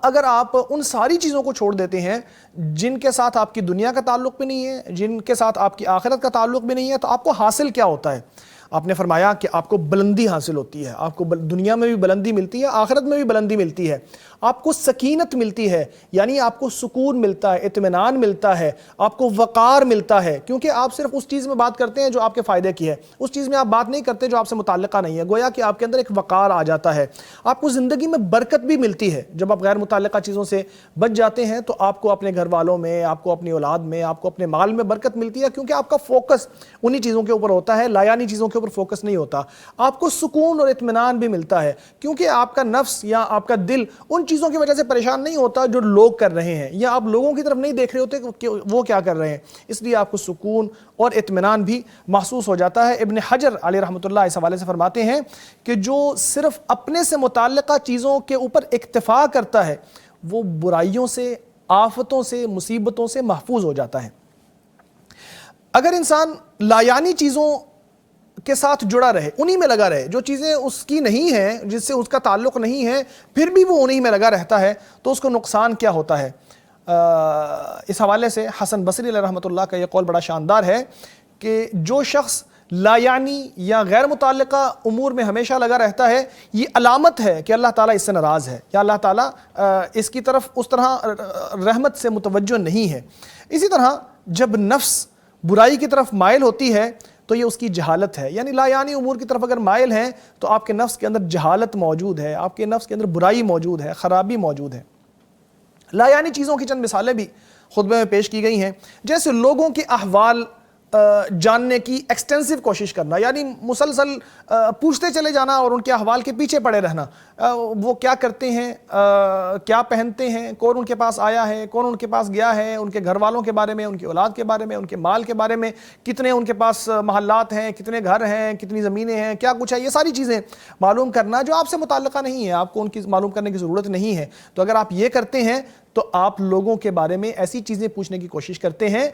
اگر آپ ان ساری چیزوں کو چھوڑ دیتے ہیں جن کے ساتھ آپ کی دنیا کا تعلق بھی نہیں ہے، جن کے ساتھ آپ کی آخرت کا تعلق بھی نہیں ہے، تو آپ کو حاصل کیا ہوتا ہے؟ آپ نے فرمایا کہ آپ کو بلندی حاصل ہوتی ہے، آپ کو دنیا میں بھی بلندی ملتی ہے، آخرت میں بھی بلندی ملتی ہے، آپ کو سکینت ملتی ہے، یعنی آپ کو سکون ملتا ہے، اطمینان ملتا ہے، آپ کو وقار ملتا ہے، کیونکہ آپ صرف اس چیز میں بات کرتے ہیں جو آپ کے فائدے کی ہے، اس چیز میں آپ بات نہیں کرتے جو آپ سے متعلقہ نہیں ہے، گویا کہ آپ کے اندر ایک وقار آ جاتا ہے۔ آپ کو زندگی میں برکت بھی ملتی ہے جب آپ غیر متعلقہ چیزوں سے بچ جاتے ہیں، تو آپ کو اپنے گھر والوں میں، آپ کو اپنی اولاد میں، آپ کو اپنے مال میں برکت ملتی ہے، کیونکہ آپ کا فوکس انہی چیزوں کے اوپر ہوتا ہے، لایانی چیزوں کے اوپر فوکس نہیں ہوتا۔ آپ کو سکون اور اطمینان بھی ملتا ہے، کیونکہ آپ کا نفس یا آپ کا دل ان چیزوں کی وجہ سے پریشان نہیں ہوتا جو لوگ کر رہے ہیں، یا آپ لوگوں کی طرف نہیں دیکھ رہے ہوتے کہ وہ کیا کر رہے ہیں، اس لیے آپ کو سکون اور اطمینان بھی محسوس ہو جاتا ہے۔ ابن حجر علیہ رحمۃ اللہ اس حوالے سے فرماتے ہیں کہ جو صرف اپنے سے متعلقہ چیزوں کے اوپر اکتفا کرتا ہے وہ برائیوں سے، آفتوں سے، مصیبتوں سے محفوظ ہو جاتا ہے۔ اگر انسان لایانی چیزوں کے ساتھ جڑا رہے، انہی میں لگا رہے، جو چیزیں اس کی نہیں ہیں، جس سے اس کا تعلق نہیں ہے، پھر بھی وہ انہی میں لگا رہتا ہے، تو اس کو نقصان کیا ہوتا ہے؟ اس حوالے سے حسن بصری علیہ رحمۃ اللہ کا یہ قول بڑا شاندار ہے کہ جو شخص لایانی یا غیر متعلقہ امور میں ہمیشہ لگا رہتا ہے، یہ علامت ہے کہ اللہ تعالیٰ اس سے ناراض ہے، یا اللہ تعالیٰ اس کی طرف اس طرح رحمت سے متوجہ نہیں ہے۔ اسی طرح جب نفس برائی کی طرف مائل ہوتی ہے تو یہ اس کی جہالت ہے، یعنی لایانی امور کی طرف اگر مائل ہیں تو آپ کے نفس کے اندر جہالت موجود ہے، آپ کے نفس کے اندر برائی موجود ہے، خرابی موجود ہے۔ لایانی چیزوں کی چند مثالیں بھی خطبے میں پیش کی گئی ہیں، جیسے لوگوں کے احوال جاننے کی ایکسٹینسو کوشش کرنا، یعنی مسلسل پوچھتے چلے جانا اور ان کے احوال کے پیچھے پڑے رہنا، وہ کیا کرتے ہیں، کیا پہنتے ہیں، کون ان کے پاس آیا ہے، کون ان کے پاس گیا ہے، ان کے گھر والوں کے بارے میں، ان کی اولاد کے بارے میں، ان کے مال کے بارے میں، کتنے ان کے پاس محلات ہیں، کتنے گھر ہیں، کتنی زمینیں ہیں، کیا کچھ ہے، یہ ساری چیزیں معلوم کرنا جو آپ سے متعلقہ نہیں ہے، آپ کو ان کی معلوم کرنے کی ضرورت نہیں ہے۔ تو اگر آپ یہ کرتے ہیں تو آپ لوگوں کے بارے میں ایسی چیزیں پوچھنے کی کوشش کرتے ہیں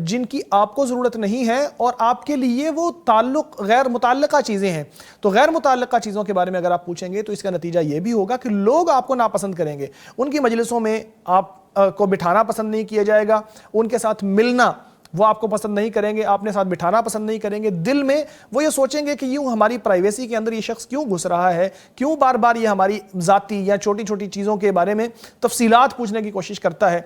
جن کی آپ کو ضرورت نہیں ہے، اور آپ کے لیے وہ تعلق غیر متعلقہ چیزیں ہیں۔ تو غیر متعلقہ چیزوں کے بارے میں اگر آپ پوچھیں گے تو اس کا نتیجہ یہ بھی ہوگا کہ لوگ آپ کو ناپسند کریں گے، ان کی مجلسوں میں آپ کو بٹھانا پسند نہیں کیا جائے گا، ان کے ساتھ ملنا وہ آپ کو پسند نہیں کریں گے، اپنے ساتھ بٹھانا پسند نہیں کریں گے، دل میں وہ یہ سوچیں گے کہ یوں ہماری پرائیویسی کے اندر یہ شخص کیوں گھس رہا ہے، کیوں بار بار یہ ہماری ذاتی یا چھوٹی چھوٹی چیزوں کے بارے میں تفصیلات پوچھنے کی کوشش کرتا ہے۔